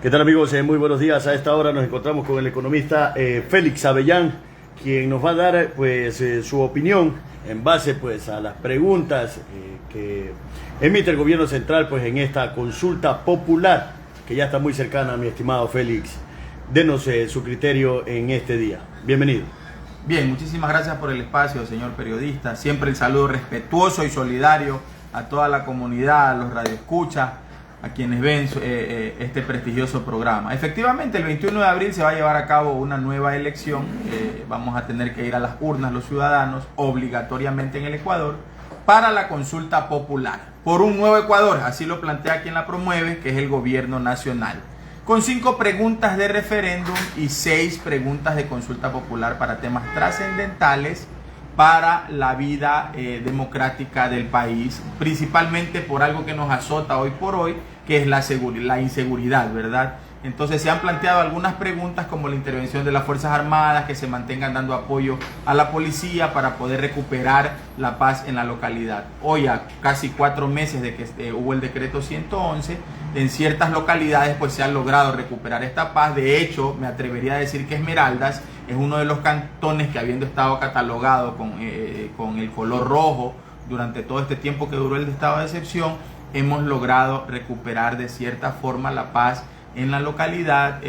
¿Qué tal, amigos? Muy buenos días. A esta hora nos encontramos con el economista Félix Avellán, quien nos va a dar su opinión en base a las preguntas que emite el gobierno central en esta consulta popular que ya está muy cercana, mi estimado Félix. Denos su criterio en este día. Bienvenido. Bien, muchísimas gracias por el espacio, señor periodista. Siempre el saludo respetuoso y solidario a toda la comunidad, a los radioescuchas, a quienes ven este prestigioso programa. Efectivamente, el 21 de abril se va a llevar a cabo una nueva elección. Vamos a tener que ir a las urnas los ciudadanos, obligatoriamente en el Ecuador, para la consulta popular. Por un nuevo Ecuador, así lo plantea quien la promueve, que es el gobierno nacional. Con 5 preguntas de referéndum y 6 preguntas de consulta popular para temas trascendentales para la vida democrática del país, principalmente por algo que nos azota hoy por hoy, que es la inseguridad, ¿verdad? Entonces se han planteado algunas preguntas como la intervención de las Fuerzas Armadas, que se mantengan dando apoyo a la policía para poder recuperar la paz en la localidad. Hoy, a casi 4 meses de que hubo el decreto 111, en ciertas localidades se ha logrado recuperar esta paz. De hecho, me atrevería a decir que Esmeraldas es uno de los cantones que, habiendo estado catalogado con el color rojo durante todo este tiempo que duró el estado de excepción, hemos logrado recuperar de cierta forma la paz en la localidad.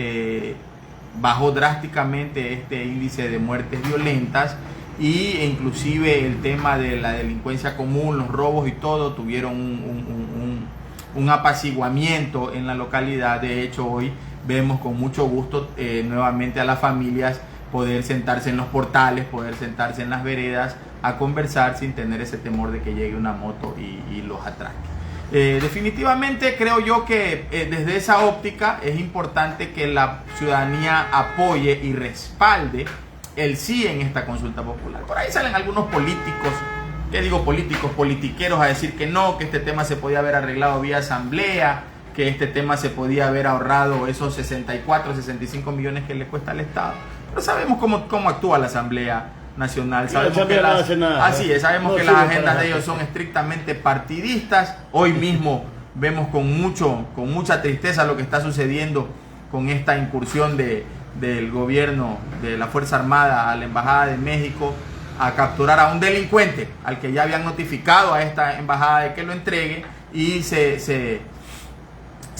Bajó drásticamente este índice de muertes violentas e inclusive el tema de la delincuencia común, los robos y todo, tuvieron un apaciguamiento en la localidad. De hecho, hoy vemos con mucho gusto nuevamente a las familias poder sentarse en los portales, poder sentarse en las veredas a conversar sin tener ese temor de que llegue una moto y los atraque. Definitivamente creo yo que desde esa óptica es importante que la ciudadanía apoye y respalde el sí en esta consulta popular. Por ahí salen algunos políticos, politiqueros, a decir que no, que este tema se podía haber arreglado vía asamblea, que este tema se podía haber ahorrado esos 64, 65 millones que le cuesta al Estado. Pero sabemos cómo actúa la Asamblea Nacional. Sabemos que las agendas de ellos son estrictamente partidistas. Hoy mismo vemos con mucha tristeza lo que está sucediendo con esta incursión del gobierno, de la Fuerza Armada, a la Embajada de México, a capturar a un delincuente al que ya habían notificado a esta embajada de que lo entregue, y se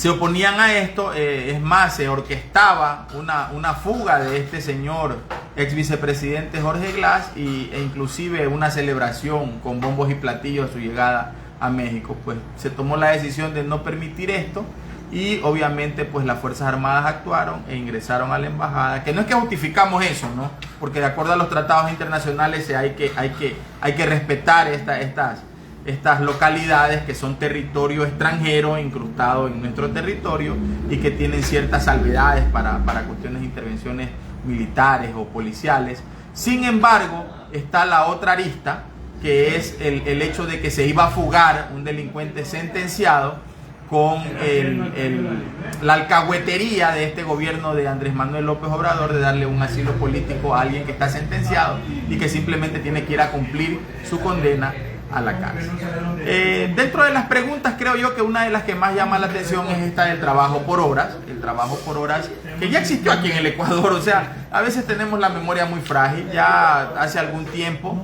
oponían a esto. Es más, se orquestaba una fuga de este señor ex vicepresidente Jorge Glass e inclusive una celebración con bombos y platillos a su llegada a México. Se tomó la decisión de no permitir esto, y obviamente las Fuerzas Armadas actuaron e ingresaron a la embajada, que no es que justificamos eso, ¿no? Porque de acuerdo a los tratados internacionales hay que respetar estas localidades que son territorio extranjero incrustado en nuestro territorio y que tienen ciertas salvedades para cuestiones de intervenciones militares o policiales. Sin embargo, está la otra arista, que es el hecho de que se iba a fugar un delincuente sentenciado, con la alcahuetería de este gobierno de Andrés Manuel López Obrador de darle un asilo político a alguien que está sentenciado y que simplemente tiene que ir a cumplir su condena a la cárcel. Dentro de las preguntas, creo yo que una de las que más llama la atención es esta del trabajo por horas. El trabajo por horas que ya existió aquí en el Ecuador. O sea, a veces tenemos la memoria muy frágil. Ya hace algún tiempo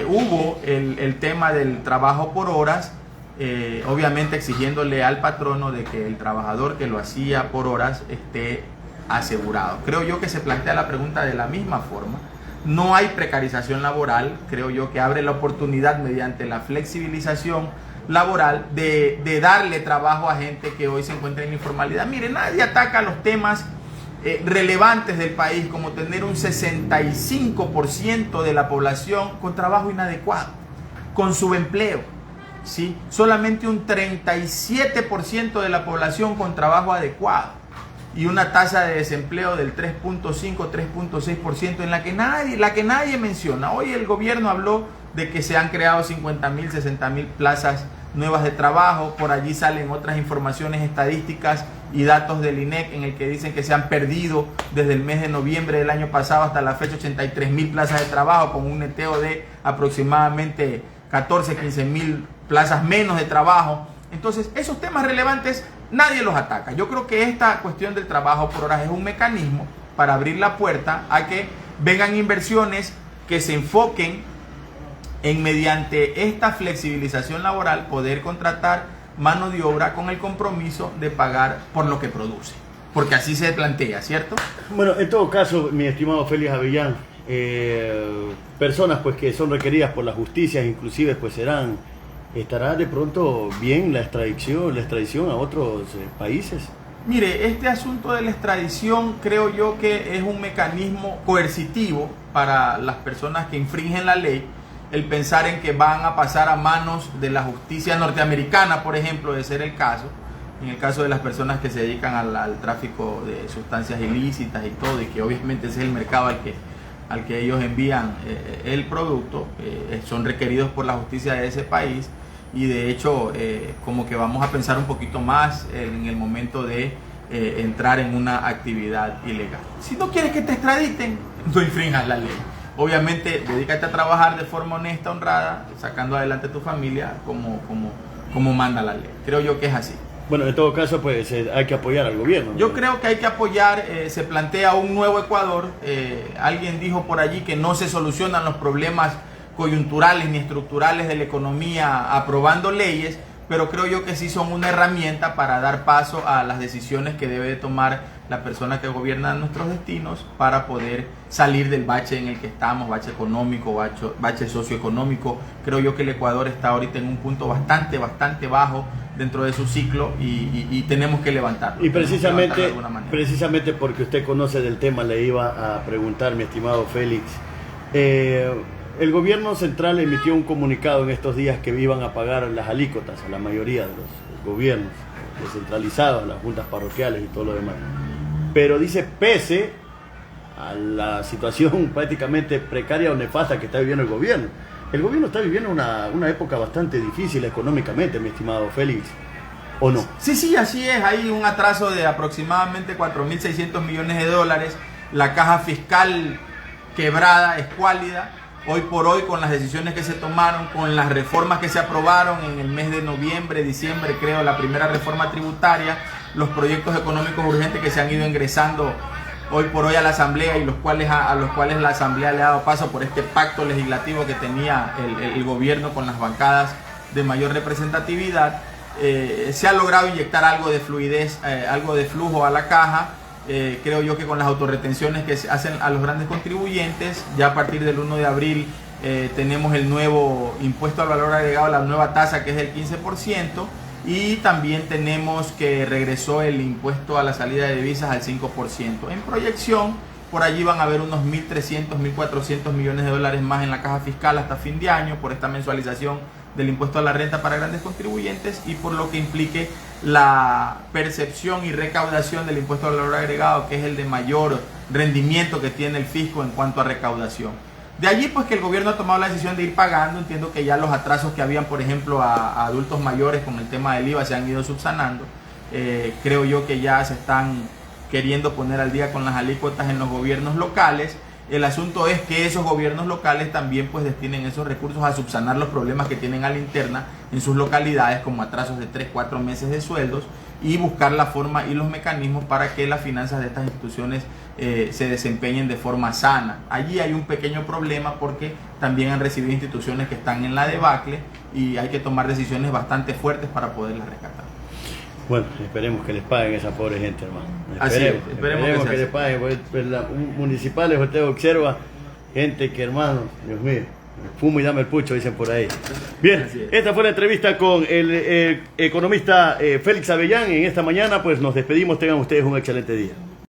hubo el tema del trabajo por horas, obviamente exigiéndole al patrono de que el trabajador que lo hacía por horas esté asegurado. Creo yo que se plantea la pregunta de la misma forma. No hay precarización laboral. Creo yo que abre la oportunidad, mediante la flexibilización laboral, de darle trabajo a gente que hoy se encuentra en informalidad. Mire, nadie ataca los temas relevantes del país, como tener un 65% de la población con trabajo inadecuado, con subempleo, ¿sí? Solamente un 37% de la población con trabajo adecuado, y una tasa de desempleo del 3.5, 3.6%, en la que nadie menciona. Hoy el gobierno habló de que se han creado 50.000, 60.000 plazas nuevas de trabajo. Por allí salen otras informaciones estadísticas y datos del INEC en el que dicen que se han perdido desde el mes de noviembre del año pasado hasta la fecha 83.000 plazas de trabajo, con un neteo de aproximadamente 14, 15.000 plazas menos de trabajo. Entonces, esos temas relevantes nadie los ataca. Yo creo que esta cuestión del trabajo por horas es un mecanismo para abrir la puerta a que vengan inversiones que se enfoquen en, mediante esta flexibilización laboral, poder contratar mano de obra con el compromiso de pagar por lo que produce. Porque así se plantea, ¿cierto? Bueno, en todo caso, mi estimado Félix Avellán, personas pues que son requeridas por la justicia, inclusive pues estará de pronto bien la extradición a otros países. Mire, este asunto de la extradición creo yo que es un mecanismo coercitivo para las personas que infringen la ley, el pensar en que van a pasar a manos de la justicia norteamericana, por ejemplo, de ser el caso, en el caso de las personas que se dedican al tráfico de sustancias ilícitas y todo, y que obviamente ese es el mercado al que ellos envían el producto, son requeridos por la justicia de ese país, y de hecho como que vamos a pensar un poquito más en el momento de entrar en una actividad ilegal. Si no quieres que te extraditen, no infrinjas la ley. Obviamente dedícate a trabajar de forma honesta, honrada, sacando adelante tu familia como manda la ley. Creo yo que es así. Bueno, en todo caso, pues hay que apoyar al gobierno, ¿no? Yo creo que hay que apoyar, se plantea un nuevo Ecuador. Alguien dijo por allí que no se solucionan los problemas coyunturales ni estructurales de la economía aprobando leyes, pero creo yo que sí son una herramienta para dar paso a las decisiones que debe tomar la persona que gobierna nuestros destinos para poder salir del bache en el que estamos, bache económico, bache socioeconómico. Creo yo que el Ecuador está ahorita en un punto bastante bajo dentro de su ciclo y tenemos que levantarlo. Y precisamente porque usted conoce del tema, le iba a preguntar, mi estimado Félix. El gobierno central emitió un comunicado en estos días que iban a pagar las alícuotas a la mayoría de los gobiernos descentralizados, las juntas parroquiales y todo lo demás. Pero dice, pese a la situación prácticamente precaria o nefasta que está viviendo el gobierno está viviendo una época bastante difícil económicamente, mi estimado Félix, ¿o no? Sí, así es. Hay un atraso de aproximadamente 4.600 millones de dólares. La caja fiscal quebrada, escuálida. Hoy por hoy, con las decisiones que se tomaron, con las reformas que se aprobaron en el mes de noviembre, diciembre, creo, la primera reforma tributaria, los proyectos económicos urgentes que se han ido ingresando hoy por hoy a la Asamblea y a los cuales la Asamblea le ha dado paso por este pacto legislativo que tenía el gobierno con las bancadas de mayor representatividad, se ha logrado inyectar algo de fluidez, algo de flujo a la caja. Creo yo que con las autorretenciones que se hacen a los grandes contribuyentes, ya a partir del 1 de abril tenemos el nuevo impuesto al valor agregado, la nueva tasa que es del 15%, y también tenemos que regresó el impuesto a la salida de divisas al 5%. En proyección, por allí van a haber unos 1.300, 1.400 millones de dólares más en la caja fiscal hasta fin de año por esta mensualización del impuesto a la renta para grandes contribuyentes y por lo que implique la percepción y recaudación del impuesto al valor agregado, que es el de mayor rendimiento que tiene el fisco en cuanto a recaudación. De allí pues que el gobierno ha tomado la decisión de ir pagando. Entiendo que ya los atrasos que habían, por ejemplo, a adultos mayores con el tema del IVA se han ido subsanando. Creo yo que ya se están queriendo poner al día con las alícuotas en los gobiernos locales. El asunto es que esos gobiernos locales también pues destinen esos recursos a subsanar los problemas que tienen a la interna en sus localidades, como atrasos de 3-4 meses de sueldos, y buscar la forma y los mecanismos para que las finanzas de estas instituciones se desempeñen de forma sana. Allí hay un pequeño problema porque también han recibido instituciones que están en la debacle y hay que tomar decisiones bastante fuertes para poderlas rescatar. Bueno, esperemos que les paguen a esa pobre gente, hermano. Esperemos que les paguen. Pues, municipales, usted observa gente que, hermano, Dios mío, fumo y dame el pucho, dicen por ahí. Bien, esta fue la entrevista con el economista Félix Avellán. En esta mañana, pues nos despedimos. Tengan ustedes un excelente día.